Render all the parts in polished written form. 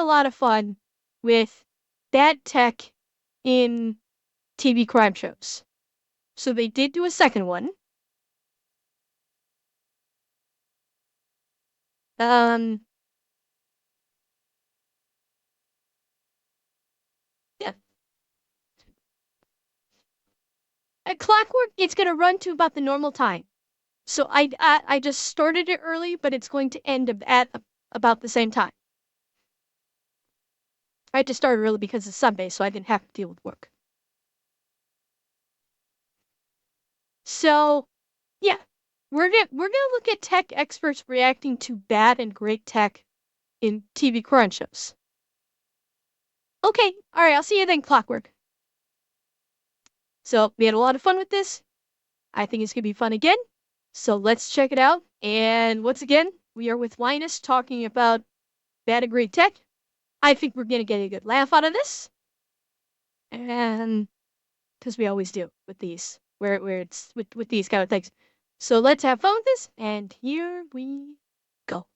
lot of fun with bad tech in TV crime shows. So they did do a second one. Yeah. At Clockwork, it's gonna run to about the normal time. So I just started it early, but it's going to end at about the same time. I had to start early because it's Sunday, so I didn't have to deal with work. So, yeah, we're gonna look at tech experts reacting to bad and great tech in TV crime shows. Okay, all right, I'll see you then, Clockwork. So we had a lot of fun with this. I think it's gonna be fun again. So let's check it out. And once again, we are with Linus talking about bad and great tech. I think we're gonna get a good laugh out of this, and because we always do with these, where it's with these kind of things. So let's have fun with this, and here we go.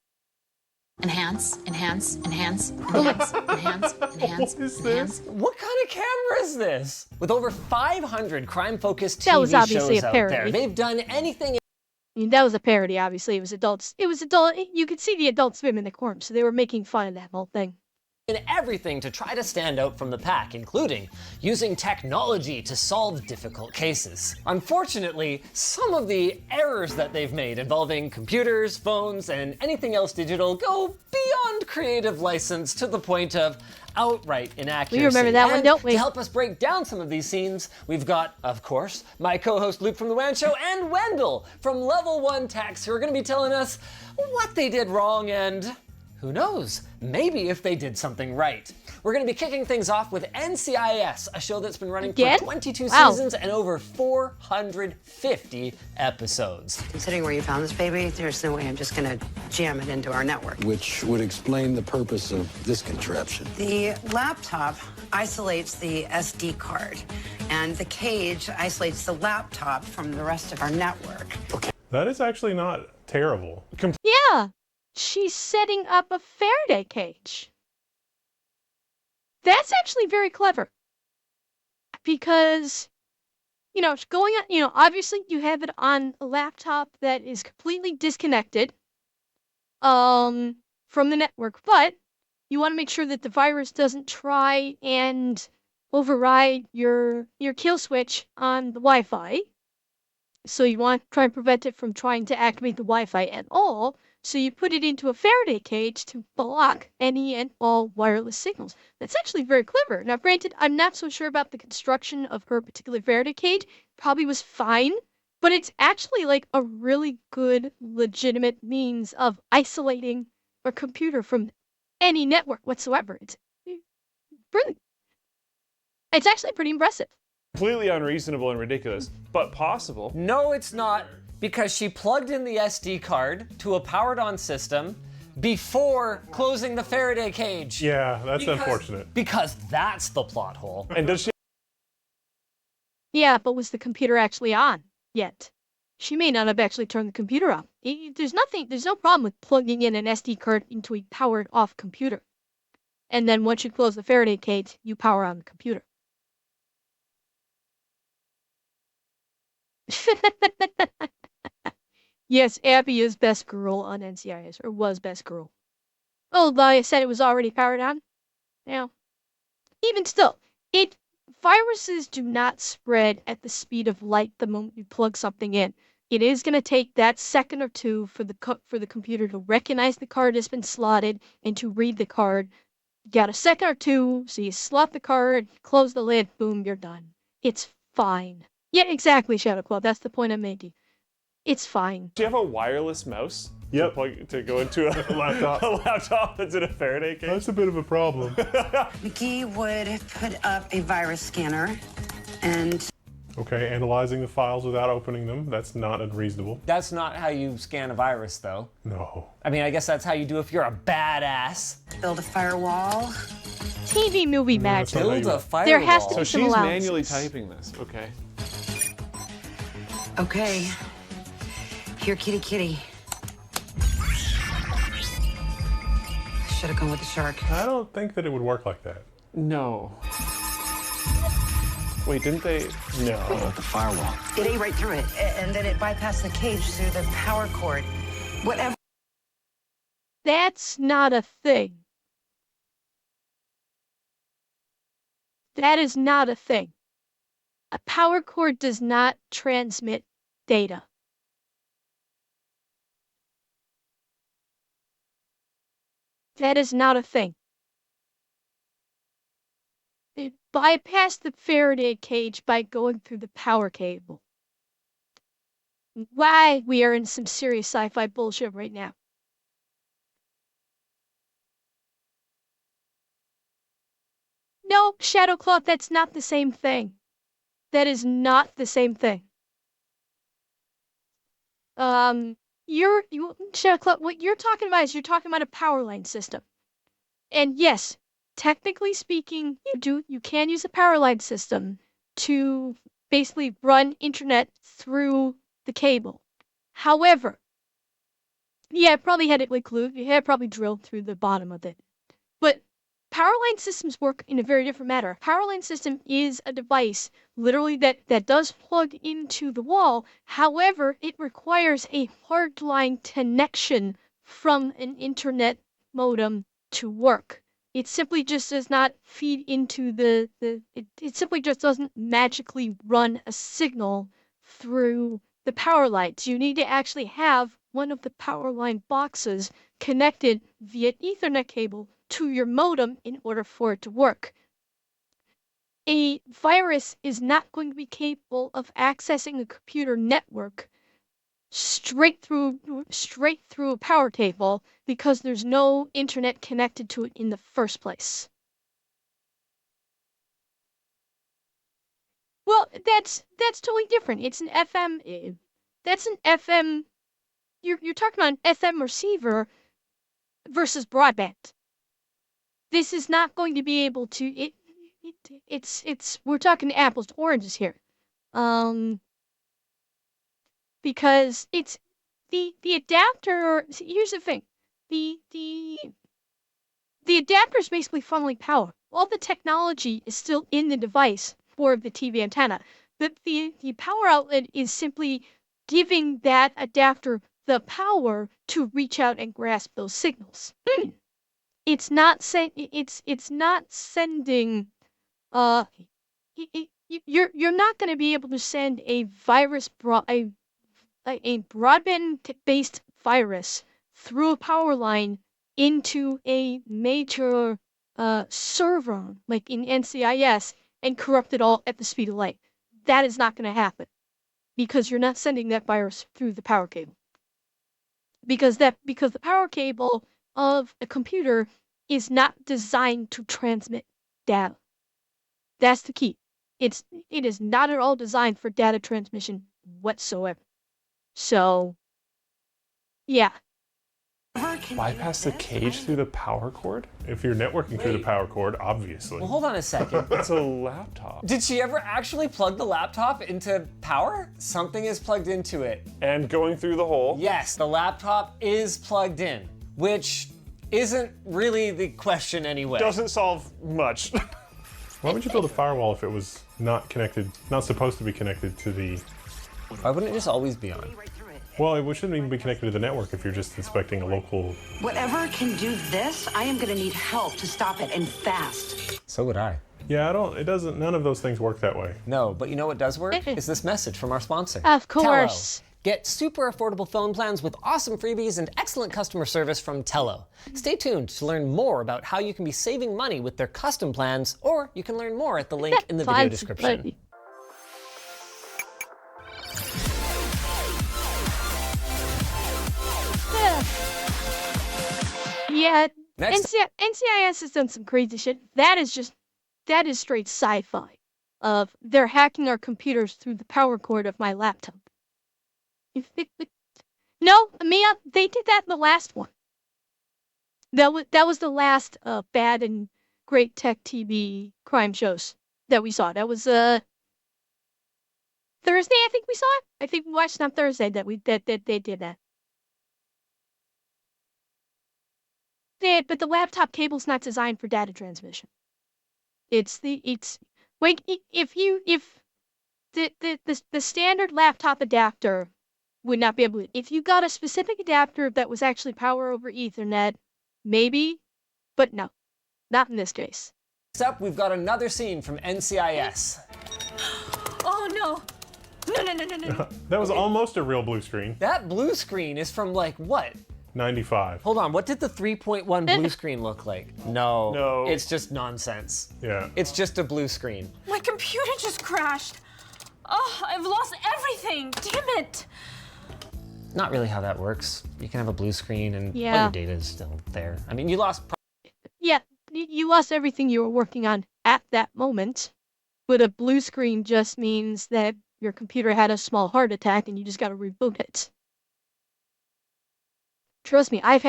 Enhance, enhance, enhance, enhance, enhance, enhance. What is this? What kind of camera is this? With over 500 crime-focused That was TV obviously shows a out parody. there, they've done anything. I mean, that was a parody, obviously. It was adults. It was adult. You could see the Adult Swim in the corner, so they were making fun of that whole thing. And everything to try to stand out from the pack, including using technology to solve difficult cases. Unfortunately, some of the errors that they've made involving computers, phones, and anything else digital go beyond creative license to the point of outright inaccuracy. We remember that one, don't we? To help us break down some of these scenes, we've got, of course, my co-host Luke from The WAN Show and Wendell from Level 1 Techs, who are going to be telling us what they did wrong and who knows, maybe if they did something right. We're going to be kicking things off with NCIS, a show that's been running for 22 seasons and over 450 episodes. Considering where you found this baby, there's no way I'm just going to jam it into our network. Which would explain the purpose of this contraption. The laptop isolates the SD card, and the cage isolates the laptop from the rest of our network. That is actually not terrible. Yeah, she's setting up a Faraday cage. That's actually very clever. Because, going on, obviously you have it on a laptop that is completely disconnected from the network, but you want to make sure that the virus doesn't try and override your kill switch on the Wi-Fi. So you want to try and prevent it from trying to activate the Wi-Fi at all. So you put it into a Faraday cage to block any and all wireless signals. That's actually very clever. Now, granted, I'm not so sure about the construction of her particular Faraday cage. Probably was fine, but it's actually like a really good, legitimate means of isolating a computer from any network whatsoever. It's brilliant. It's actually pretty impressive. Completely unreasonable and ridiculous, but possible. No, it's not, because she plugged in the SD card to a powered-on system before closing the Faraday cage. Yeah, that's unfortunate. Because that's the plot hole. And does she? Yeah, but was the computer actually on yet? She may not have actually turned the computer on. There's no problem with plugging in an SD card into a powered-off computer. And then once you close the Faraday cage, you power on the computer. Yes, Abby is best girl on NCIS, or was best girl. Although I said it was already powered on. Now, even still, viruses do not spread at the speed of light the moment you plug something in. It is going to take that second or two for the computer to recognize the card has been slotted and to read the card. You got a second or two, so you slot the card, close the lid, boom, you're done. It's fine. Yeah, exactly, Shadow Claw. That's the point I made. It's fine. Do you have a wireless mouse? Yep. To go into a laptop. A laptop that's in a Faraday cage? That's a bit of a problem. Nikki would put up a virus scanner and... Okay, analyzing the files without opening them. That's not unreasonable. That's not how you scan a virus, though. No. I mean, I guess that's how you do if you're a badass. build a firewall. TV movie magic. Build a firewall. There has to be So some she's allowances. manually typing this. Okay. Okay. Here, kitty kitty. should have gone with the shark. I don't think that it would work like that. No. Wait, didn't they? No. What about the firewall? It ate right through it, and then it bypassed the cage through the power cord. Whatever. That's not a thing. That is not a thing. A power cord does not transmit data. That is not a thing. It bypassed the Faraday cage by going through the power cable. Why we are in some serious sci-fi bullshit right now. No, Shadowclaw, that's not the same thing. That is not the same thing. Shadowclaw, what you're talking about is you're talking about a power line system. And yes, technically speaking, you can use a power line system to basically run internet through the cable. However, yeah, it probably had it like glued. You had probably drilled through the bottom of it. But power line systems work in a very different manner. Power line system is a device literally that does plug into the wall. However, it requires a hardline connection from an internet modem to work. It simply just does not feed into it simply just doesn't magically run a signal through the power lines. You need to actually have one of the power line boxes connected via Ethernet cable to your modem in order for it to work. A virus is not going to be capable of accessing a computer network straight through a power cable because there's no internet connected to it in the first place. Well, that's totally different. It's an FM. That's an FM. You're talking about an FM receiver versus broadband. This is not going to be able to. It's we're talking apples to oranges here. Because it's the adapter. See, here's the thing. The adapter is basically funneling power. All the technology is still in the device for the TV antenna. But the power outlet is simply giving that adapter the power to reach out and grasp those signals. It's not not sending you're not going to be able to send a broadband-based virus through a power line into a major server like in NCIS and corrupt it all at the speed of light. That is not going to happen because you're not sending that virus through the power cable. Because the power cable of a computer is not designed to transmit data. That's the key. It is not at all designed for data transmission whatsoever. So, yeah. Bypass the cage through the power cord? If you're networking through the power cord, obviously. Well, hold on a second. It's a laptop. Did she ever actually plug the laptop into power? Something is plugged into it. And going through the hole. Yes, the laptop is plugged in, which isn't really the question anyway. Doesn't solve much. Why would you build a firewall if it was not connected, not supposed to be connected to the... Why wouldn't it just always be on? Well, it shouldn't even be connected to the network if you're just inspecting a local... Whatever can do this, I am going to need help to stop it, and fast. So would I. Yeah, none of those things work that way. No, but you know what does work? Is this message from our sponsor. Of course. Tello. Get super affordable phone plans with awesome freebies and excellent customer service from Tello. Stay tuned to learn more about how you can be saving money with their custom plans, or you can learn more at the link in the video description. Yeah, Next. NCIS has done some crazy shit. That is straight sci-fi. They're hacking our computers through the power cord of my laptop. No, Mia, they did that in the last one. That was the last bad and great tech TV crime shows that we saw. That was Thursday, I think we saw it. I think we watched it on Thursday that they did that. but the laptop cable's not designed for data transmission. It's like if the standard laptop adapter would not be able to. If you got a specific adapter that was actually power over Ethernet, maybe, but no, not in this case. Next up, we've got another scene from NCIS. Oh no! No. That was almost a real blue screen. That blue screen is from like what? 95. Hold on, what did the 3.1 blue screen look like? No. No. It's just nonsense. Yeah. It's just a blue screen. My computer just crashed. Oh, I've lost everything. Damn it. Not really how that works. You can have a blue screen and all Yeah. your data is still there. I mean, you lost. Yeah, you lost everything you were working on at that moment, but a blue screen just means that your computer had a small heart attack and you just got to reboot it. Trust me, I've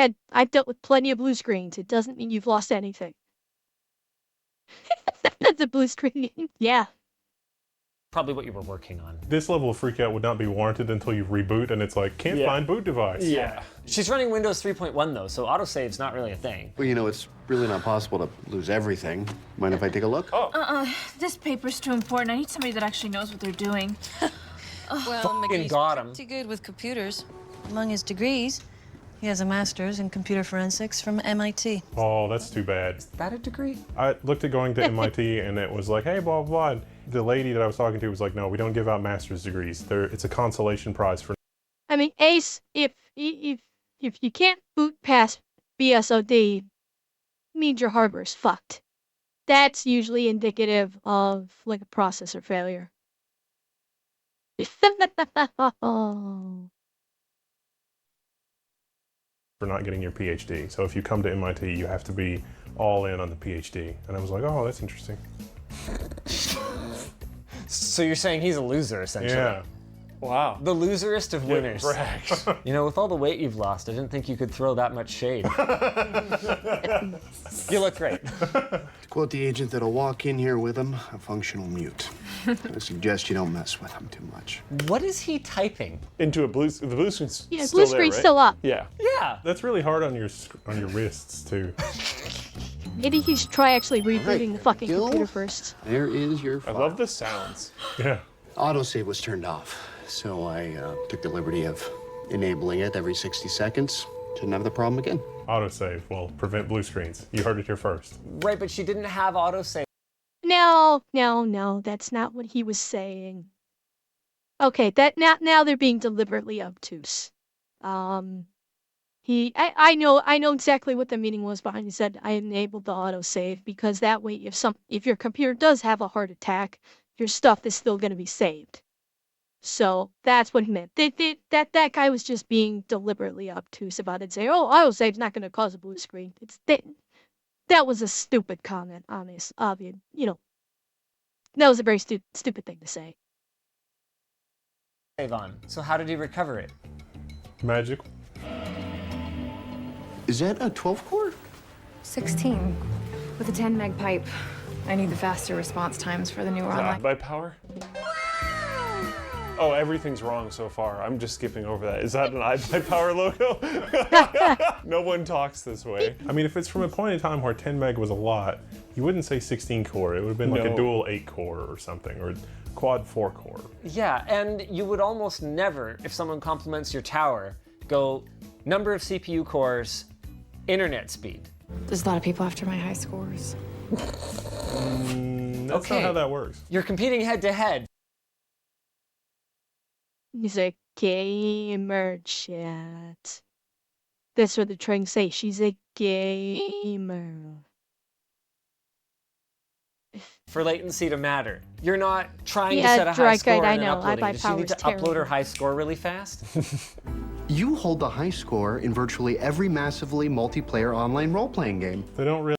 dealt with plenty of blue screens. It doesn't mean you've lost anything. That's a blue screen. Yeah. Probably what you were working on. This level of freakout would not be warranted until you reboot and it's like, can't Yeah. find boot device. Yeah. She's running Windows 3.1 though, so autosave's not really a thing. Well, you know, it's really not possible to lose everything. Mind if I take a look? This paper's too important. I need somebody that actually knows what they're doing. Well, Fucking McGee's got him. pretty good with computers. Among his degrees, he has a master's in computer forensics from MIT. Oh, that's too bad. Is that a degree? I looked at going to MIT and it was like, hey, blah, blah, blah. The lady that I was talking to was like, no, we don't give out master's degrees. It's a consolation prize for. I mean, Ace, if you can't boot past BSOD, means your hardware's fucked. That's usually indicative of like a processor failure. For not getting your PhD. So if you come to MIT, you have to be all in on the PhD. And I was like, oh, that's interesting. So you're saying he's a loser, essentially? Yeah. Wow. The loserest of winners. Bragged. You know, with all the weight you've lost, I didn't think you could throw that much shade. You look great. To quote the agent that'll walk in here with him, a functional mute. I suggest you don't mess with him too much. What is he typing? Into the blue screen's Yeah, still blue there, screen's right? still up. Yeah. Yeah. That's really hard on your wrists, too. Maybe he should try actually rebooting the fucking Gil? computer first. There is your I file. love the sounds. Yeah. Autosave was turned off, so I took the liberty of enabling it every 60 seconds. Shouldn't have the problem again. Autosave will prevent blue screens. You heard it here first. Right, but she didn't have autosave. No, that's not what he was saying. Okay, that now they're being deliberately obtuse. I know exactly what the meaning was behind. He said I enabled the autosave because that way if your computer does have a heart attack, your stuff is still gonna be saved. So that's what he meant. That guy was just being deliberately obtuse about it, saying, "Oh, autosave's not gonna cause a blue screen." That was a stupid comment, obvious. You know, that was a very stupid thing to say. Save on. So how did he recover it? Magic. Is that a 12 core? 16 with a 10 meg pipe. I need the faster response times for the newer online. By power? Oh, everything's wrong so far. I'm just skipping over that. Is that an iPower logo? No one talks this way. I mean, if it's from a point in time where 10 meg was a lot, you wouldn't say 16 core. It would have been like a No. dual 8 core or something, or quad 4 core. Yeah, and you would almost never, if someone compliments your tower, go number of CPU cores, internet speed. There's a lot of people after my high scores. That's Okay. not how that works. You're competing head to head. He's a gamer, chat. That's what they're trying to say. She's a gamer. For latency to matter. You're not trying to Yeah, set a high Dry score Guide, I and then know. uploading. Does she need to iPower's upload her terrible. high score really fast? You hold the high score in virtually every massively multiplayer online role-playing game. They don't really.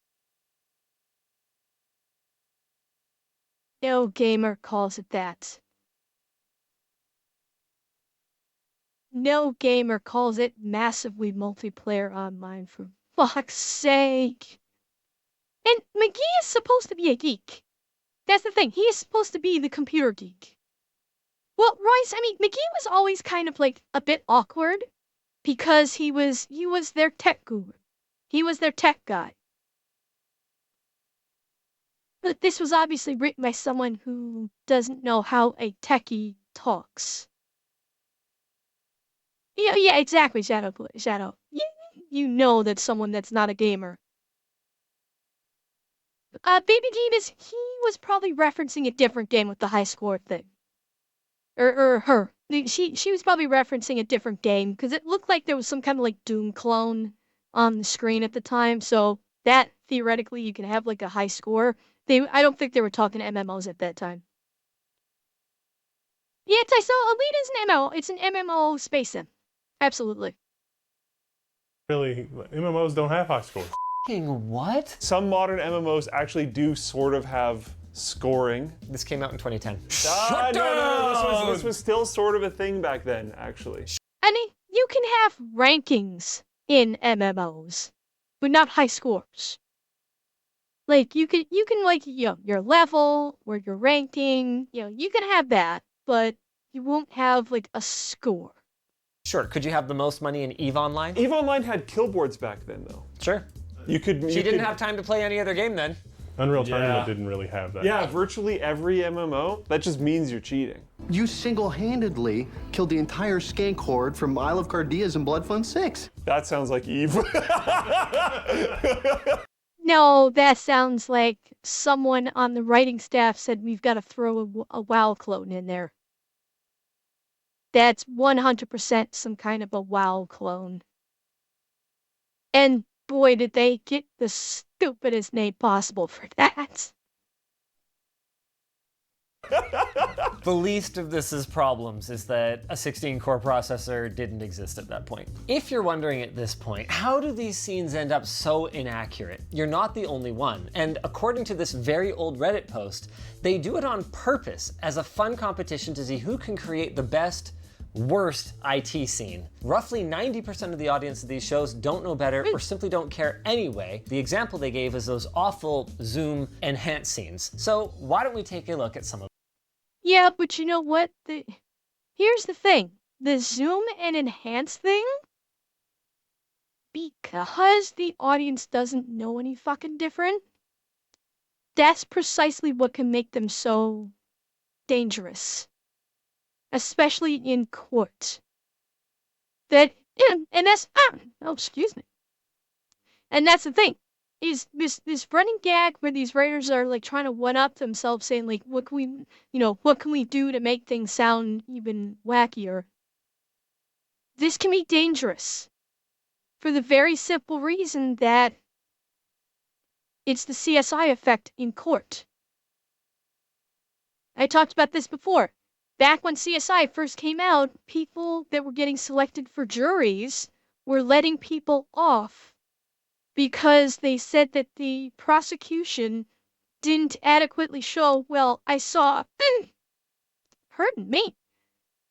No gamer calls it that. No gamer calls it massively multiplayer online, for fuck's sake. And McGee is supposed to be a geek. That's the thing. He is supposed to be the computer geek. Well, Royce, I mean, McGee was always kind of like a bit awkward because he was their tech guru. He was their tech guy. But this was obviously written by someone who doesn't know how a techie talks. Yeah, exactly, Shadow. You know that someone that's not a gamer. Baby Genius, he was probably referencing a different game with the high score thing. Or her. She was probably referencing a different game, because it looked like there was some kind of like Doom clone on the screen at the time, so that theoretically you can have like a high score. I don't think they were talking MMOs at that time. Yeah, so Elite is an MMO. It's an MMO space sim. Absolutely. Really, MMOs don't have high scores. What? Some modern MMOs actually do sort of have scoring. This came out in 2010. No. This was still sort of a thing back then, actually. I mean, you can have rankings in MMOs, but not high scores. Like you can like your level or your ranking, you can have that, but you won't have like a score. Sure. Could you have the most money in EVE Online? EVE Online had kill boards back then, though. Sure. She didn't have time to play any other game then. Unreal Tournament didn't really have that. Yeah, virtually every MMO, that just means you're cheating. You single-handedly killed the entire skank horde from Isle of Cardias and Blood Fun 6. That sounds like EVE. No, that sounds like someone on the writing staff said we've got to throw a WoW clone in there. That's 100% some kind of a WoW clone. And boy, did they get the stupidest name possible for that. The least of this problems is that a 16-core processor didn't exist at that point. If you're wondering at this point, how do these scenes end up so inaccurate? You're not the only one. And according to this very old Reddit post, they do it on purpose as a fun competition to see who can create the best, worst IT scene. Roughly 90% of the audience of these shows don't know better or simply don't care anyway. The example they gave is those awful zoom enhance scenes. So why don't we take a look at some of them? Yeah, but you know what? Here's the thing. The zoom and enhance thing, because the audience doesn't know any fucking different, that's precisely what can make them so dangerous. Especially in court. And that's, excuse me. And that's the thing. Is this running gag where these writers are like trying to one up themselves, saying like, what can we do to make things sound even wackier? This can be dangerous for the very simple reason that it's the CSI effect in court. I talked about this before. Back when CSI first came out, people that were getting selected for juries were letting people off because they said that the prosecution didn't adequately show, well, I saw, pardon me,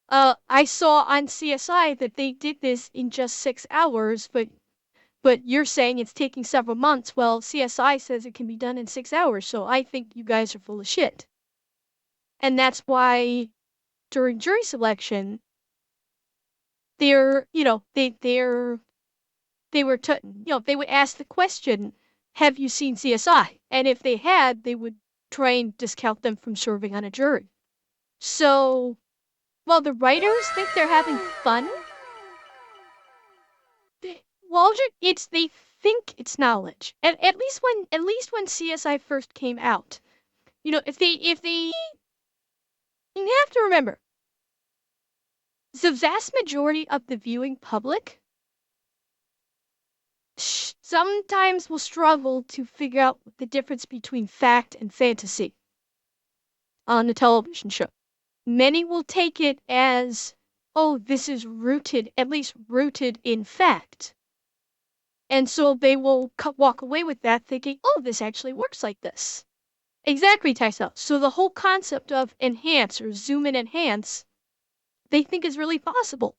I saw on CSI that they did this in just 6 hours, but you're saying it's taking several months. Well, CSI says it can be done in 6 hours, so I think you guys are full of shit. And that's why during jury selection, they would ask the question, have you seen CSI? And if they had, they would try and discount them from serving on a jury. So, while the writers think they're having fun, they think it's knowledge. And at least when CSI first came out, you have to remember, the vast majority of the viewing public sometimes will struggle to figure out the difference between fact and fantasy on a television show. Many will take it as, oh, this is at least rooted in fact. And so they will walk away with that thinking, oh, this actually works like this. Exactly, Tysel. So the whole concept of enhance or zoom and enhance, they think is really possible.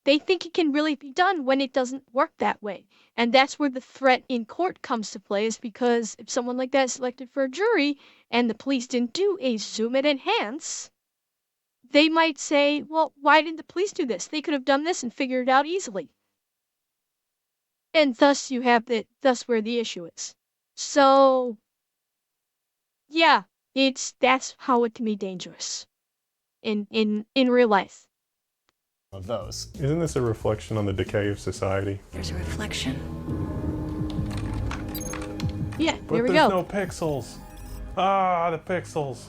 They think it can really be done when it doesn't work that way. And that's where the threat in court comes to play, is because if someone like that is selected for a jury and the police didn't do a zoom and enhance, they might say, well, why didn't the police do this? They could have done this and figured it out easily. and thus you have thus where the issue is. So yeah, that's how it can be dangerous in real life. Of those. Isn't this a reflection on the decay of society? There's a reflection. Yeah, But there we there's go. no pixels. Ah, the pixels.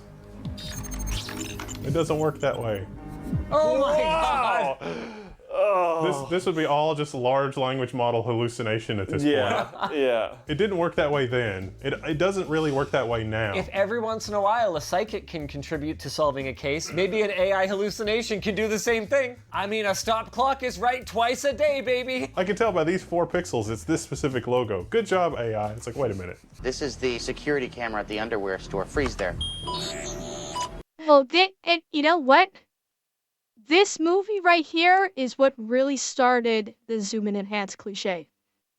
It doesn't work that way. Oh my god! This would be all just large language model hallucination at this point. Yeah. It didn't work that way then. It doesn't really work that way now. If every once in a while a psychic can contribute to solving a case, maybe an AI hallucination can do the same thing. I mean, a stop clock is right twice a day, baby. I can tell by these 4 pixels it's this specific logo. Good job, AI. It's like, wait a minute. This is the security camera at the underwear store. Freeze there. Well, and you know what? This movie right here is what really started the zoom and enhance cliche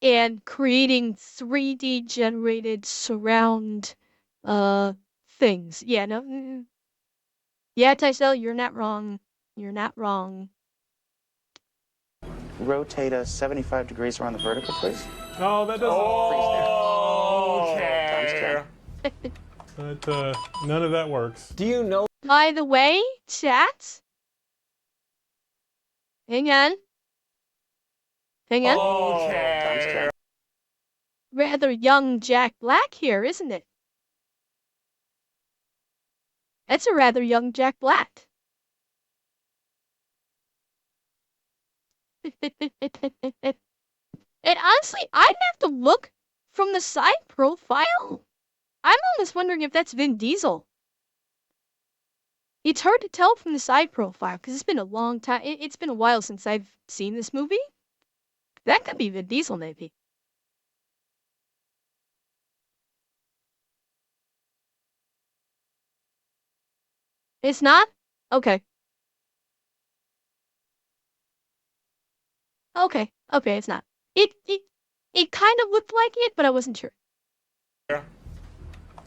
and creating 3D generated surround things. Yeah, no. Yeah, Tysel, you're not wrong. You're not wrong. Rotate us 75 degrees around the vertical, please. Oh, that doesn't. Okay. But none of that works. Do you know? By the way, chat. Hang on. Hang on. Okay. Rather young Jack Black here, isn't it? That's a rather young Jack Black. And honestly, I'd have to look from the side profile. I'm almost wondering if that's Vin Diesel. It's hard to tell from the side profile because it's been a long time. It's been a while since I've seen this movie. That could be Vin Diesel, maybe. It's not? Okay. Okay, it's not. It kind of looked like it, but I wasn't sure.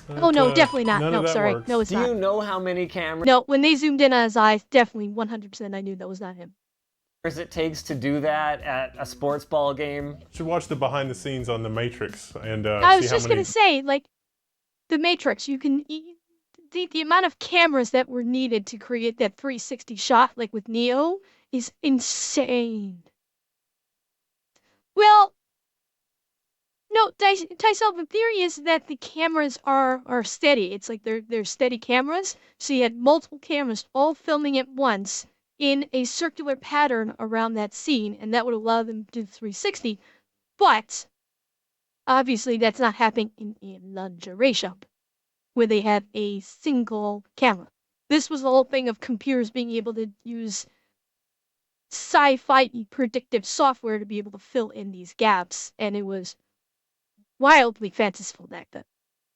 Oh no, definitely not. None No, of that sorry. works. No, it's Do not. you know how many cameras No, when they zoomed in on his eyes, definitely 100% I knew that was not him. it takes to do that at a sports ball game? You should watch the behind the scenes on The Matrix and I was see how just many. gonna say, like, the Matrix, you can the amount of cameras that were needed to create that 360 shot, like with Neo, is insane. Well, no, Tysel, the theory is that the cameras are steady. It's like they're steady cameras. So you had multiple cameras all filming at once in a circular pattern around that scene, and that would allow them to do 360. But obviously, that's not happening in lingerie shop, where they have a single camera. This was the whole thing of computers being able to use sci-fi predictive software to be able to fill in these gaps, and it was wildly fanciful back then.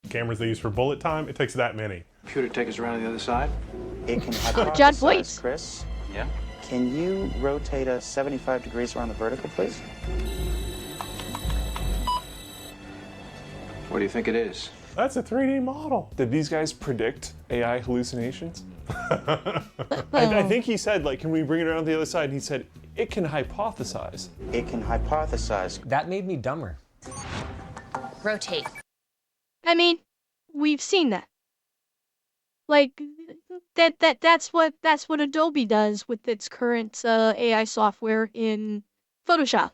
Cameras they use for bullet time, it takes that many. Computer, take us around to the other side. It can John hypothesize, Boyd. Chris. Yeah? Can you rotate us 75 degrees around the vertical, please? What do you think it is? That's a 3D model. Did these guys predict AI hallucinations? I think he said, like, can we bring it around the other side? And he said, it can hypothesize. It can hypothesize. That made me dumber. Rotate. I mean, we've seen that. Like that's what Adobe does with its current AI software in Photoshop.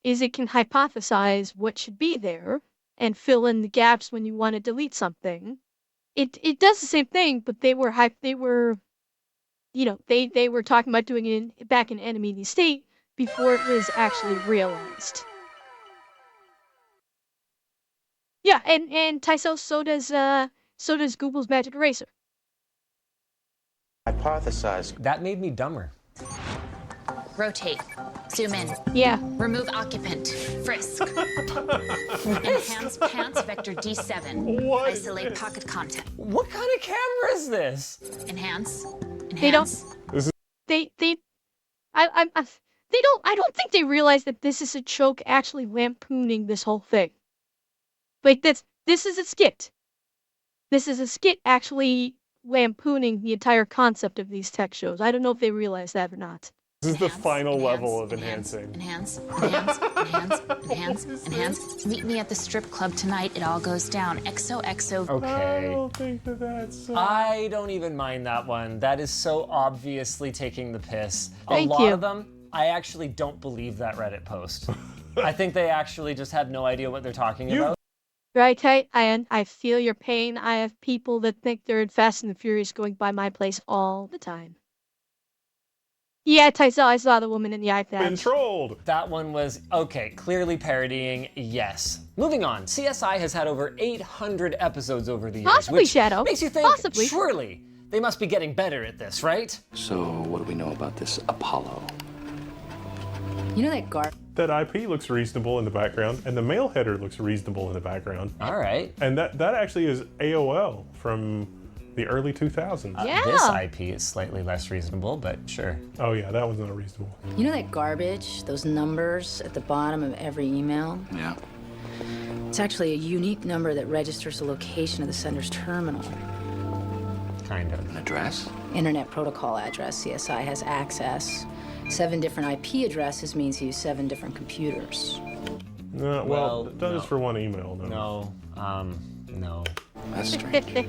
Is it can hypothesize what should be there and fill in the gaps when you want to delete something. It does the same thing, but they were they were talking about doing it back in Enemy State before it was actually realized. Yeah, and Tysel, so does Google's Magic Eraser. Hypothesize. That made me dumber. Rotate. Zoom in. Yeah. Remove occupant. Frisk. Enhance pants vector D7. What Isolate is pocket content. What kind of camera is this? Enhance. They don't. I don't think they realize that this is a joke actually lampooning this whole thing. Like this is a skit. This is a skit actually lampooning the entire concept of these tech shows. I don't know if they realize that or not. This is the final level of enhancing. Enhance. Meet me at the strip club tonight. It all goes down. XOXO. Okay. I don't think that's. I don't even mind that one. That is so obviously taking the piss. Thank a lot you. of them, I actually don't believe that Reddit post. I think they actually just have no idea what they're talking about. Right, I feel your pain. I have people that think they're in Fast and the Furious going by my place all the time. Yeah, I saw the woman in the eye patch. Been trolled. That one was, okay, clearly parodying, yes. Moving on, CSI has had over 800 episodes over the years, Possibly, which Shadow. makes you think, Possibly. surely, they must be getting better at this, right? So, what do we know about this Apollo? You know that That IP looks reasonable in the background, and the mail header looks reasonable in the background. All right. And that actually is AOL from the early 2000s. This IP is slightly less reasonable, but sure. Oh yeah, that one's not reasonable. You know that garbage, those numbers at the bottom of every email? Yeah. It's actually a unique number that registers the location of the sender's terminal. Kind of. An address? Internet protocol address. CSI has access. 7 different IP addresses means you use 7 different computers. No, well, that is for one email. No, no. That's strange.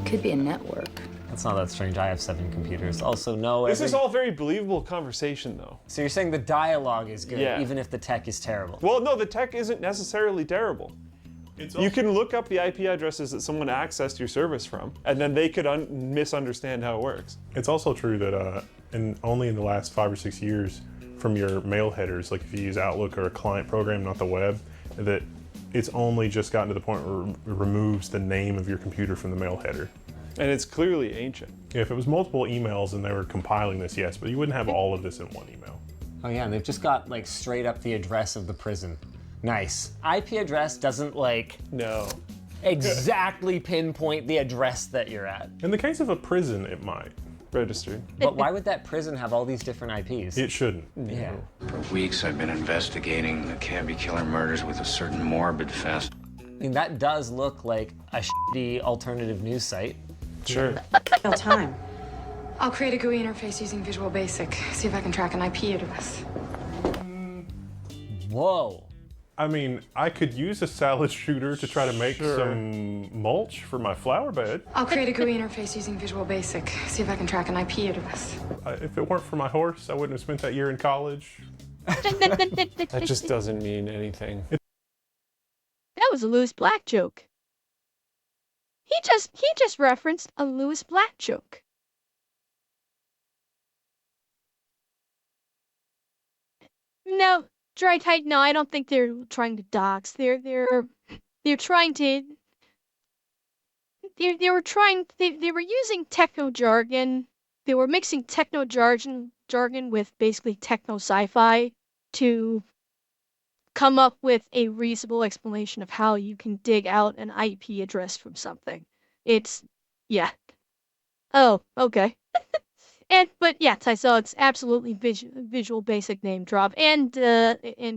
Could be a network. That's not that strange. I have 7 computers. Also, no. This is all very believable conversation, though. So you're saying the dialogue is good, Yeah. even if the tech is terrible? Well, no, the tech isn't necessarily terrible. You can look up the IP addresses that someone accessed your service from, and then they could misunderstand how it works. It's also true that only in the last 5 or 6 years, from your mail headers, like if you use Outlook or a client program, not the web, that it's only just gotten to the point where it removes the name of your computer from the mail header. And it's clearly ancient. Yeah, if it was multiple emails and they were compiling this, yes, but you wouldn't have all of this in one email. Oh yeah, and they've just got like straight up the address of the prison. Nice. IP address doesn't exactly pinpoint the address that you're at. In the case of a prison, it might. Registered. But why would that prison have all these different IPs? It shouldn't. Yeah. For weeks, I've been investigating the cabbie killer murders with a certain morbid fest. I mean, that does look like a shitty alternative news site. Sure. No time. I'll create a GUI interface using Visual Basic. See if I can track an IP address. Whoa. I mean, I could use a salad shooter to try to make some mulch for my flower bed. I'll create a GUI interface using Visual Basic. See if I can track an IP address. If it weren't for my horse, I wouldn't have spent that year in college. That just doesn't mean anything. That was a Lewis Black joke. He just referenced a Lewis Black joke. No, Dry Tight, no, I don't think they're trying to dox. They're trying to they were using techno jargon. They were mixing techno jargon with basically techno sci-fi to come up with a reasonable explanation of how you can dig out an IP address from something. Yeah. Oh, okay. But yeah, Tyso, it's absolutely Visual Basic name drop and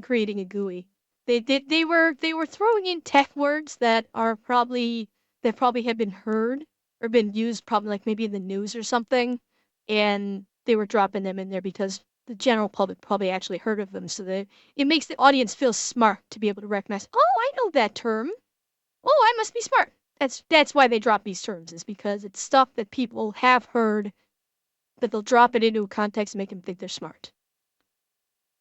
creating a GUI. They were throwing in tech words that probably have been heard or been used probably like maybe in the news or something, and they were dropping them in there because the general public probably actually heard of them, so that it makes the audience feel smart to be able to recognize, oh, I know that term. Oh, I must be smart. That's why they drop these terms, is because it's stuff that people have heard, but they'll drop it into a context and make them think they're smart.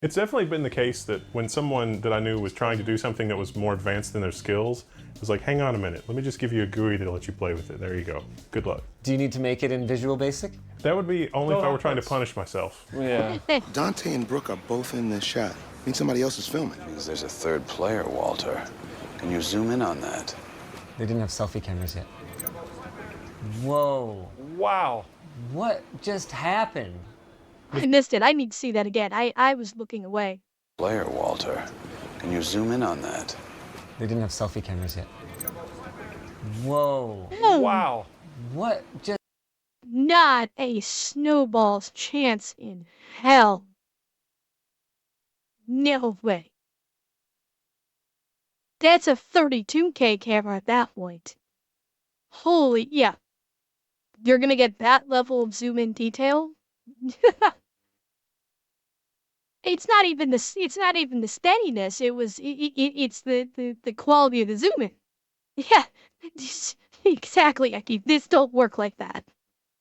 It's definitely been the case that when someone that I knew was trying to do something that was more advanced than their skills, it was like, hang on a minute, let me just give you a GUI that'll let you play with it. There you go. Good luck. Do you need to make it in Visual Basic? That would be only if I were trying to punish myself. Yeah. Dante and Brooke are both in this shot. I mean, somebody else is filming. Because there's a third player, Walter. Can you zoom in on that? They didn't have selfie cameras yet. Whoa. Wow. What just happened? I missed it. I need to see that again. I was looking away. Player, Walter. Can you zoom in on that? They didn't have selfie cameras yet. Whoa. Wow. What just... Not a snowball's chance in hell. No way. That's a 32K camera at that point. Holy, yeah. You're gonna get that level of zoom in detail? It's not even the steadiness. It's the quality of the zoom in. Yeah, exactly, Eki. This don't work like that.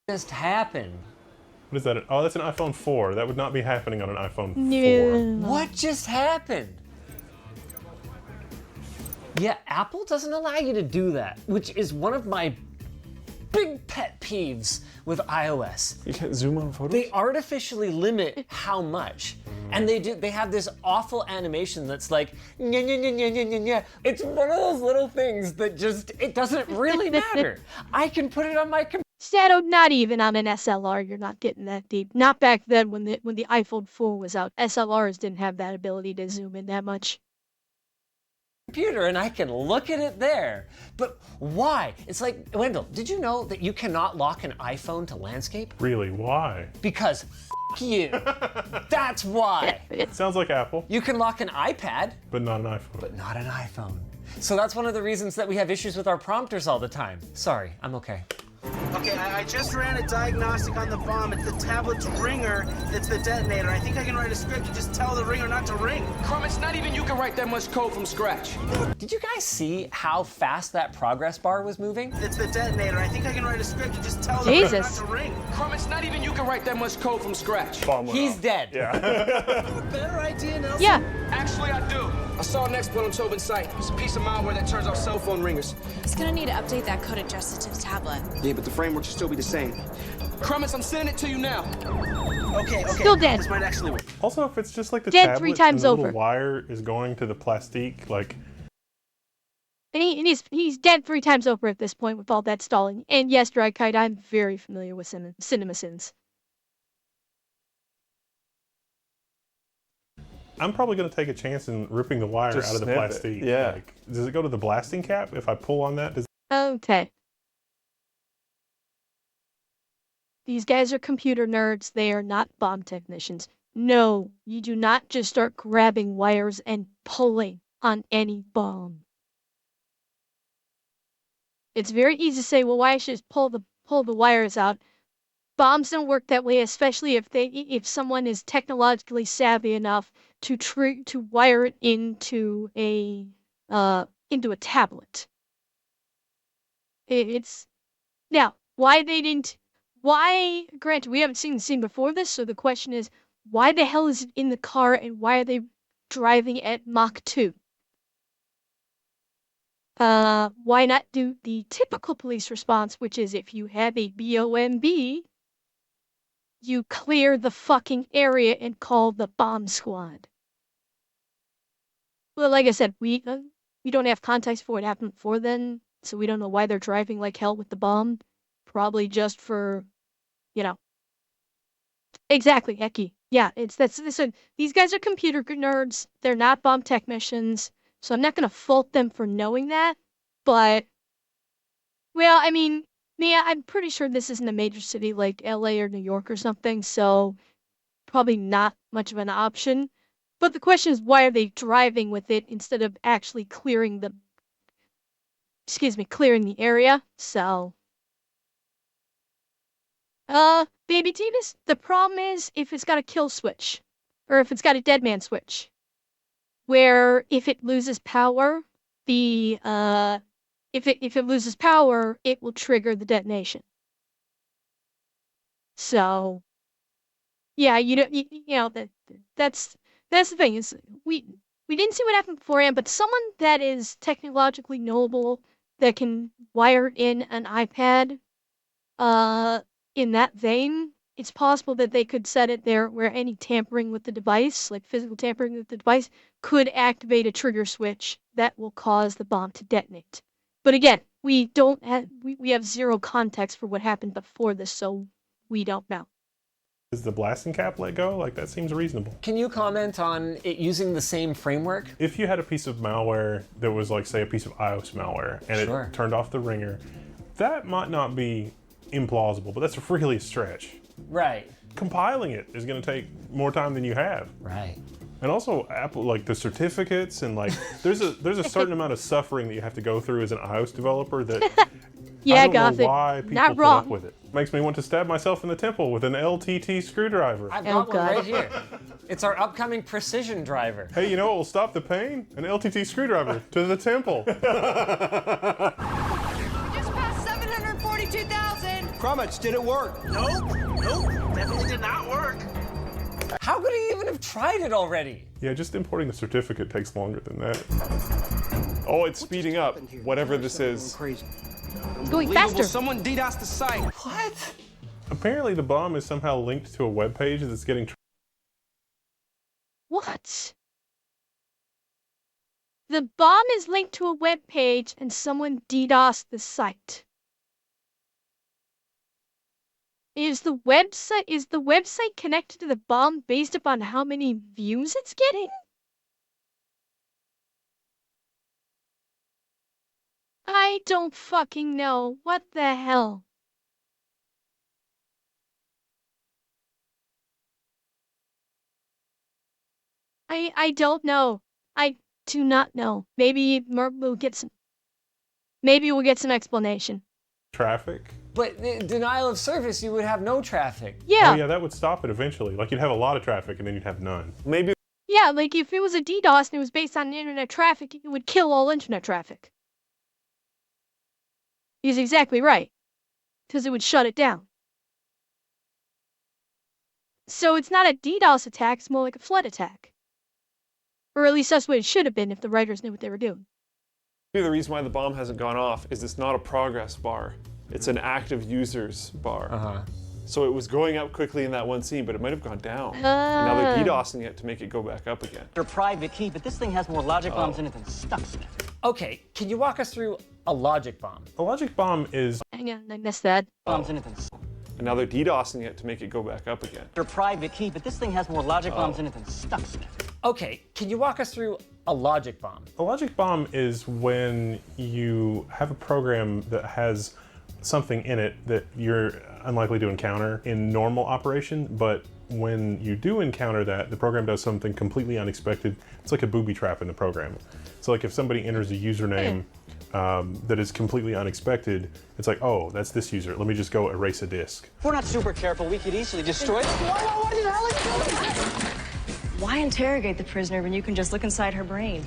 Just happened. What is that? Oh, that's an iPhone 4. That would not be happening on an iPhone 4. No. What just happened? Yeah, Apple doesn't allow you to do that, which is one of my big pet peeves with iOS. You can't zoom on photos? They artificially limit how much. And they have this awful animation that's like, nya, nya, nya, nya, nya, nya, nya. It's one of those little things that just, it doesn't really matter. I can put it on my computer. Shadow, not even on an SLR, you're not getting that deep. Not back then when the iPhone 4 was out. SLRs didn't have that ability to zoom in that much. Computer and I can look at it there. But why? It's like, Wendell, did you know that you cannot lock an iPhone to landscape? Really? Why? Because you. That's why. Sounds like Apple. You can lock an iPad. But not an iPhone. But not an iPhone. So that's one of the reasons that we have issues with our prompters all the time. Sorry, I'm okay. Okay, I just ran a diagnostic on the bomb. It's the tablet's ringer that's the detonator. I think I can write a script to just tell the ringer not to ring. Crumb, it's not even you can write that much code from scratch. Did you guys see how fast that progress bar was moving? It's the detonator. I think I can write a script to just tell the ringer not to ring. Crumb, it's not even you can write that much code from scratch. He's dead. Yeah. Better idea, Nelson? Yeah. Actually, I do. I saw an exploit on Tobin's site. It's a piece of malware that turns off cell phone ringers. He's gonna need to update that code adjusted to the tablet. Yeah, but the framework should still be the same. Crummets, I'm sending it to you now. Okay. Still dead. This might actually work. Also, if it's just like the Dead tablet 3 times and the over. little wire is going to the plastique, like... And he's dead 3 times over at this point with all that stalling. And yes, Dragkite, I'm very familiar with CinemaSins. I'm probably going to take a chance in ripping the wire Just out of the snip it, plastique. yeah. Like, does it go to the blasting cap? If I pull on that, does... Okay. These guys are computer nerds. They are not bomb technicians. No, you do not just start grabbing wires and pulling on any bomb. It's very easy to say, well, why should I just pull the wires out? Bombs don't work that way, especially if someone is technologically savvy enough to wire it into a tablet. It's now granted we haven't seen the scene before this, so the question is, why the hell is it in the car and why are they driving at Mach 2? Why not do the typical police response, which is if you have a BOMB, you clear the fucking area and call the bomb squad. Well, like I said, we don't have context for what happened before then, so we don't know why they're driving like hell with the bomb. Probably just for, Exactly, Eki. Yeah, these guys are computer nerds. They're not bomb technicians, so I'm not gonna fault them for knowing that. But, well, I mean, yeah, I'm pretty sure this isn't a major city like LA or New York or something, so probably not much of an option. But the question is, why are they driving with it instead of actually clearing the area? So, Baby Tevis, the problem is if it's got a kill switch, or if it's got a dead man switch, where if it loses power, if it loses power, it will trigger the detonation. So, yeah, that's the thing is we didn't see what happened beforehand, but someone that is technologically knowable that can wire in an iPad, in that vein, it's possible that they could set it there where any tampering with the device, like physical tampering with the device, could activate a trigger switch that will cause the bomb to detonate. But again, we have zero context for what happened before this, so we don't know. Is the blasting cap let go? Like, that seems reasonable. Can you comment on it using the same framework? If you had a piece of malware that was like, say, a piece of iOS malware, and it turned off the ringer, that might not be implausible, but that's really a stretch. Right. Compiling it is going to take more time than you have. Right. And also, Apple, like the certificates and like, there's a certain amount of suffering that you have to go through as an iOS developer that Yeah, I don't Gothic. know why people Not put wrong. up with it. Makes me want to stab myself in the temple with an LTT screwdriver. I've got one right here. It's our upcoming precision driver. Hey, you know what will stop the pain? An LTT screwdriver to the temple. Just passed 742,000. Crummage, did it work? Nope, definitely did not work. How could he even have tried it already? Yeah, just importing the certificate takes longer than that. Oh, it's speeding up. Whatever this is. Crazy. It's going faster. Someone DDoS the site. What? Apparently the bomb is somehow linked to a web page that's getting... What? The bomb is linked to a web page and someone DDoSed the site. Is the website connected to the bomb based upon how many views it's getting? I don't fucking know. What the hell? I don't know. I do not know. Maybe we'll get some. Maybe we'll get some explanation. Traffic? But denial of service, you would have no traffic. Yeah. Oh yeah, that would stop it eventually. Like you'd have a lot of traffic and then you'd have none. Maybe. Yeah, like if it was a DDoS and it was based on internet traffic, it would kill all internet traffic. He's exactly right. Because it would shut it down. So it's not a DDoS attack, it's more like a flood attack. Or at least that's what it should have been if the writers knew what they were doing. Maybe the reason why the bomb hasn't gone off is it's not a progress bar. It's an active users bar. So it was going up quickly in that one scene, but it might have gone down. And now they're DDoSing it to make it go back up again. Your private key, but this thing has more logic bombs in it than Stuxnet. Okay, can you walk us through a logic bomb? A logic bomb is... Hang on, I missed that. Bombs in it than And now they're DDoSing it to make it go back up again. Your private key, but this thing has more logic bombs in it than Stuxnet. Okay, can you walk us through a logic bomb? A logic bomb is when you have a program that has something in it that you're unlikely to encounter in normal operation, but when you do encounter that, the program does something completely unexpected. It's like a booby trap in the program. So like if somebody enters a username that is completely unexpected, it's like, oh, that's this user. Let me just go erase a disk. If we're not super careful, we could easily destroy it. What did Alex do? Why interrogate the prisoner when you can just look inside her brain?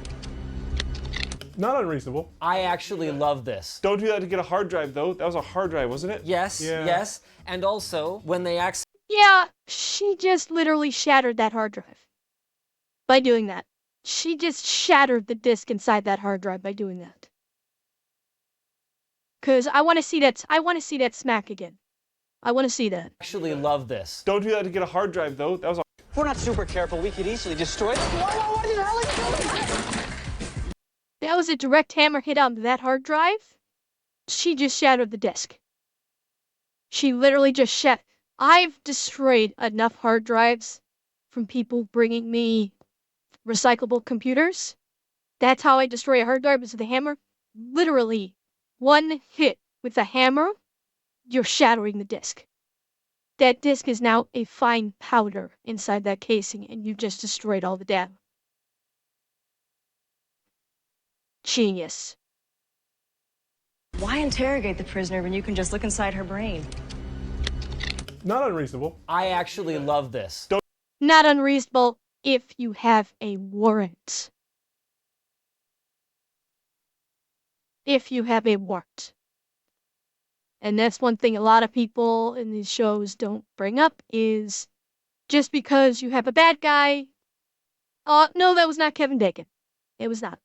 Not unreasonable. I actually love this. Don't do that to get a hard drive, though. That was a hard drive, wasn't it? Yes, yes. And also, when they access... Yeah, she just literally shattered that hard drive. By doing that. She just shattered the disk inside that hard drive by doing that. Cause I want to see that smack again. I want to see that. Actually love this. Don't do that to get a hard drive, though. That was a... If we're not super careful, we could easily destroy it. What did Alex do? That was a direct hammer hit on that hard drive. She just shattered the disk. She literally just shattered. I've destroyed enough hard drives from people bringing me recyclable computers. That's how I destroy a hard drive, is with a hammer. Literally, one hit with a hammer, you're shattering the disk. That disk is now a fine powder inside that casing, and you just destroyed all the data. Genius. Why interrogate the prisoner when you can just look inside her brain? Not unreasonable. I actually love this. Not unreasonable if you have a warrant. If you have a warrant. And that's one thing a lot of people in these shows don't bring up is just because you have a bad guy. No, that was not Kevin Bacon. It was not.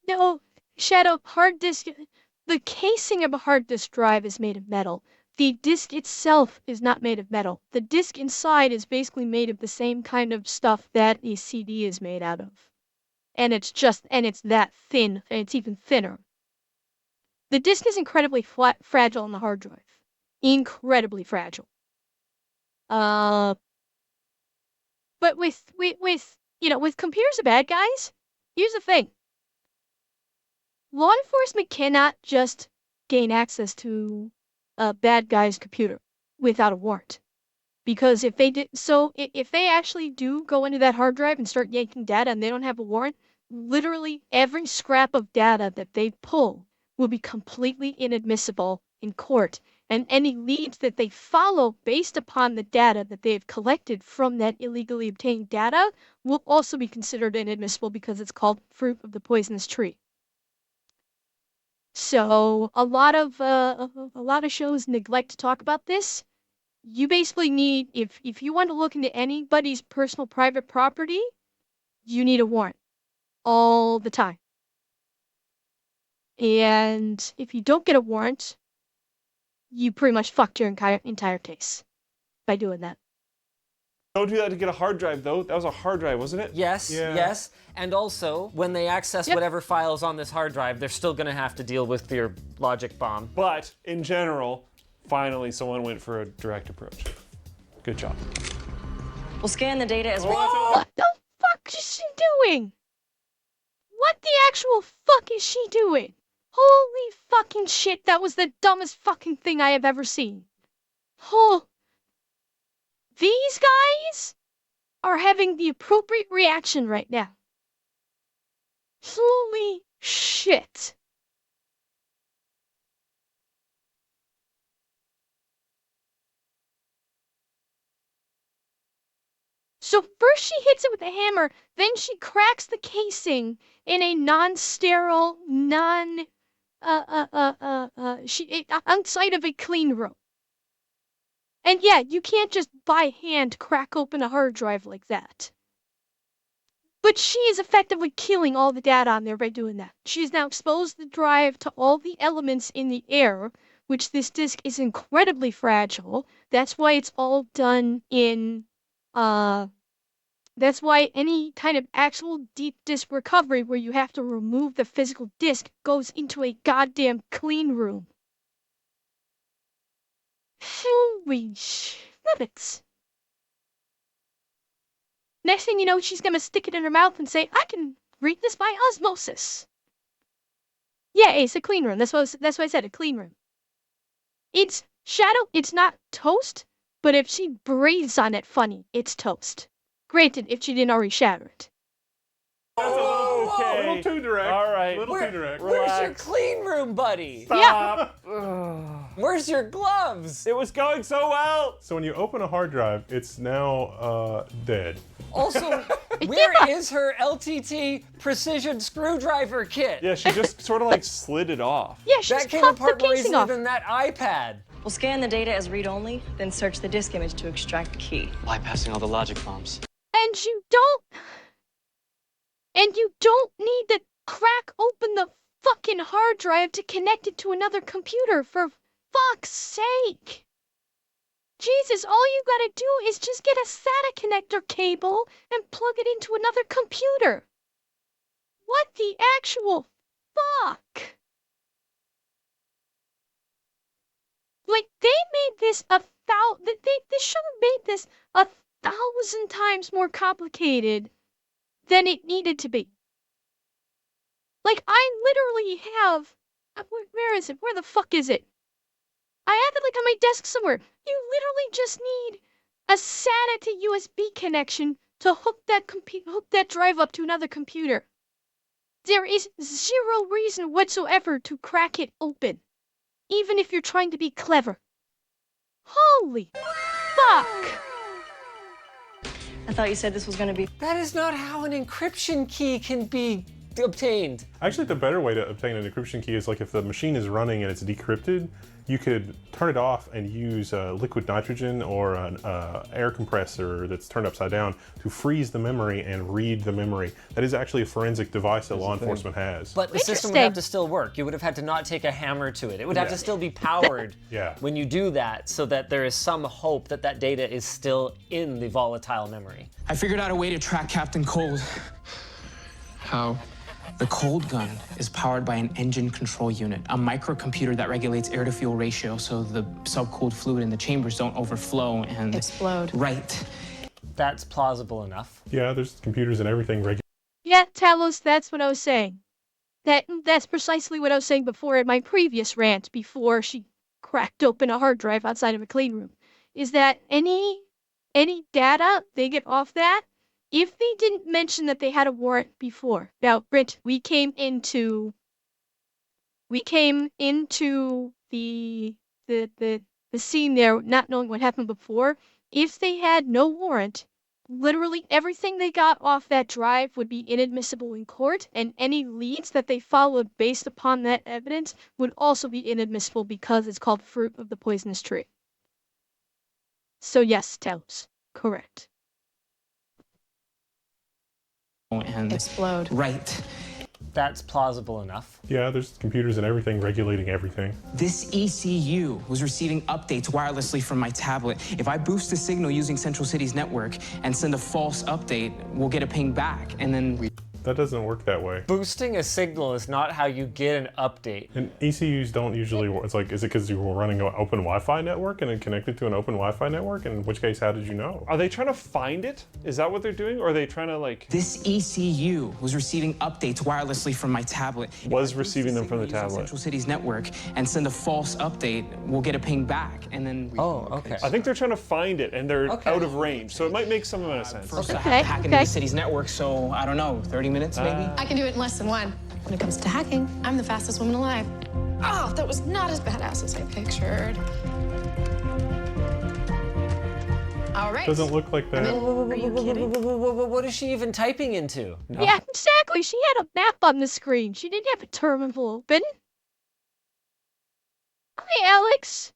No, Shadow, hard disk. The casing of a hard disk drive is made of metal. The disk itself is not made of metal. The disk inside is basically made of the same kind of stuff that a CD is made out of. And it's that thin, and it's even thinner. The disk is incredibly fragile on the hard drive. Incredibly fragile. But with computers are bad guys, here's the thing. Law enforcement cannot just gain access to a bad guy's computer without a warrant. Because if they actually do go into that hard drive and start yanking data and they don't have a warrant, literally every scrap of data that they pull will be completely inadmissible in court, and any leads that they follow based upon the data that they have collected from that illegally obtained data will also be considered inadmissible because it's called fruit of the poisonous tree. So a lot of shows neglect to talk about this. You basically need, if you want to look into anybody's personal private property, you need a warrant all the time. And if you don't get a warrant, you pretty much fucked your entire case by doing that. Don't do that to get a hard drive, though. That was a hard drive, wasn't it? Yes, yes. And also, when they access whatever files on this hard drive, they're still going to have to deal with your logic bomb. But, in general, finally someone went for a direct approach. Good job. We'll scan the data as What the fuck is she doing? What the actual fuck is she doing? Holy fucking shit, that was the dumbest fucking thing I have ever seen. Oh. These guys are having the appropriate reaction right now. Holy shit. So first she hits it with a hammer, then she cracks the casing in a non-sterile, outside of a clean room. And yeah, you can't just by hand crack open a hard drive like that. But she is effectively killing all the data on there by doing that. She has now exposed the drive to all the elements in the air, which this disk is incredibly fragile. That's why it's all done in, that's why any kind of actual deep disk recovery where you have to remove the physical disk goes into a goddamn clean room. Holy schnibbits. Next thing you know, she's gonna stick it in her mouth and say, I can read this by osmosis. Yeah, it's a clean room. That's why I said, a clean room. It's shadow, it's not toast, but if she breathes on it funny, it's toast. Granted, if she didn't already shatter it. That's a Okay. little too direct. All right. Little too direct. Where's your clean room, buddy? Stop. Where's your gloves? It was going so well. So when you open a hard drive, it's now dead. Also, where is her LTT precision screwdriver kit? Yeah, she just sort of like slid it off. Yeah, she's that came popped apart the more casing easily off. than that iPad. We'll scan the data as read-only, then search the disk image to extract the key. Bypassing all the logic bombs. And you don't need to crack open the fucking hard drive to connect it to another computer, for fuck's sake. Jesus, all you gotta do is just get a SATA connector cable and plug it into another computer. What the actual fuck? Like, they made this they should have made this 1,000 times more complicated than it needed to be. Like, I literally have, where is it? Where the fuck is it? I have it like on my desk somewhere. You literally just need a SATA to USB connection to hook that drive up to another computer. There is zero reason whatsoever to crack it open, even if you're trying to be clever. Holy fuck! I thought you said this was gonna be... That is not how an encryption key can be obtained. Actually, the better way to obtain an encryption key is like if the machine is running and it's decrypted, you could turn it off and use liquid nitrogen or an air compressor that's turned upside down to freeze the memory and read the memory. That is actually a forensic device that law enforcement has. But the system would have to still work. You would have had to not take a hammer to it. It would have to still be powered when you do that, so that there is some hope that that data is still in the volatile memory. I figured out a way to track Captain Cold. How? The Cold Gun is powered by an engine control unit, a microcomputer that regulates air-to-fuel ratio so the subcooled fluid in the chambers don't overflow and... explode. Right. That's plausible enough. Yeah, there's computers and everything. Yeah, Talos, that's what I was saying. That's precisely what I was saying before in my previous rant, before she cracked open a hard drive outside of a clean room, is that any data they get off that if they didn't mention that they had a warrant before, now, Britt, we came into the scene there not knowing what happened before. If they had no warrant, literally everything they got off that drive would be inadmissible in court, and any leads that they followed based upon that evidence would also be inadmissible because it's called fruit of the poisonous tree. So yes, Talos, correct. And explode. Right. That's plausible enough. Yeah, there's computers and everything regulating everything. This ECU was receiving updates wirelessly from my tablet. If I boost the signal using Central City's network and send a false update, we'll get a ping back, and then That doesn't work that way. Boosting a signal is not how you get an update. And ECUs don't usually work. It's like, is it because you were running an open Wi-Fi network and then connected to an open Wi-Fi network? In which case, how did you know? Are they trying to find it? Is that what they're doing? Or are they trying to like... This ECU was receiving updates wirelessly from my tablet. Was receiving them from the Using tablet. Central City's network and send a false update, we'll get a ping back, and then... Oh, okay. I think they're trying to find it and they're out of range, so it might make some amount of sense. First, I have to hack into the city's network, so I don't know, 30 minutes maybe? I can do it in less than one. When it comes to hacking, I'm the fastest woman alive. Oh, that was not as badass as I pictured. All right. Doesn't look like that. Are you kidding? What is she even typing into? No. Yeah, exactly. She had a map on the screen. She didn't have a terminal open. Hi, Alex.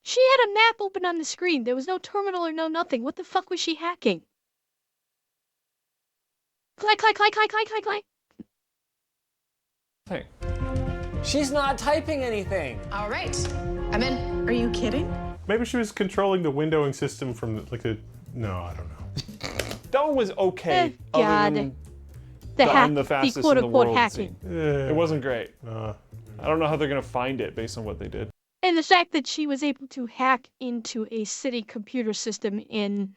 She had a map open on the screen. There was no terminal or no nothing. What the fuck was she hacking? Click, click, click, click, click, click, click. Hey. She's not typing anything. All right. I'm in. Are you kidding? Maybe she was controlling the windowing system from like a... No, I don't know. That one was okay. God. Other The than the hack, fastest the in the quote-unquote world hacking. scene. It wasn't great. I don't know how they're going to find it based on what they did. And the fact that she was able to hack into a city computer system in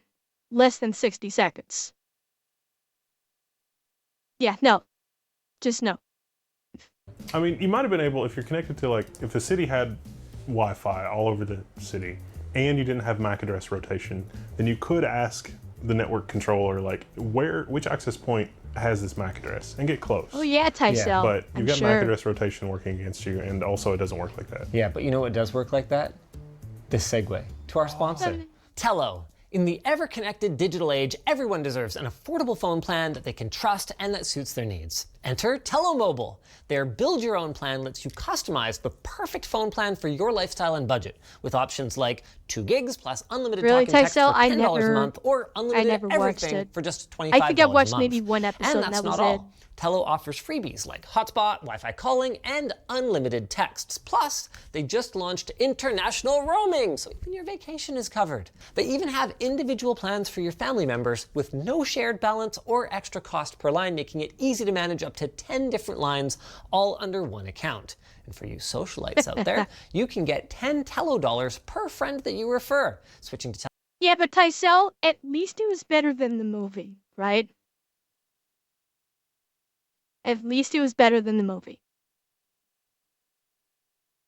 less than 60 seconds. Yeah, no. Just no. I mean, you might have been able, if you're connected to like, if the city had Wi-Fi all over the city and you didn't have MAC address rotation, then you could ask the network controller like, which access point has this MAC address and get close. Oh yeah, Tycel. But you've I'm got sure. MAC address rotation working against you, and also it doesn't work like that. Yeah, but you know what does work like that? This segue to our sponsor, Tello. In the ever-connected digital age, everyone deserves an affordable phone plan that they can trust and that suits their needs. Enter Tello Mobile. Their build-your-own plan lets you customize the perfect phone plan for your lifestyle and budget, with options like 2 gigs plus unlimited Really, talk and text Tycel? for $10 a month, or unlimited everything for just $25 I think I watched a month. maybe one episode and and that was not all. it. Tello offers freebies like hotspot, Wi-Fi calling, and unlimited texts. Plus, they just launched international roaming, so even your vacation is covered. They even have individual plans for your family members with no shared balance or extra cost per line, making it easy to manage up to 10 different lines, all under one account. And for you socialites out there, you can get 10 Tello dollars per friend that you refer. Switching to Yeah, but Tycel, at least it was better than the movie, right? At least it was better than the movie.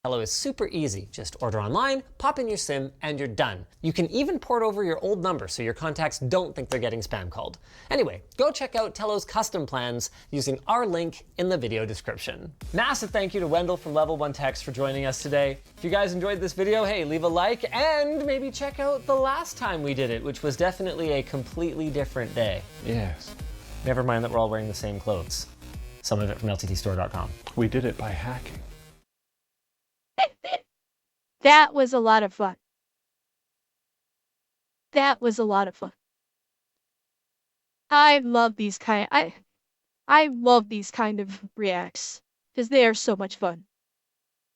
Tello is super easy. Just order online, pop in your SIM, and you're done. You can even port over your old number so your contacts don't think they're getting spam called. Anyway, go check out Tello's custom plans using our link in the video description. Massive thank you to Wendell from Level 1 Techs for joining us today. If you guys enjoyed this video, hey, leave a like and maybe check out the last time we did it, which was definitely a completely different day. Yes. Never mind that we're all wearing the same clothes. Some of it from LTTstore.com. We did it by hacking. That was a lot of fun. That was a lot of fun. I love these kind. I love these kind of reacts because they are so much fun.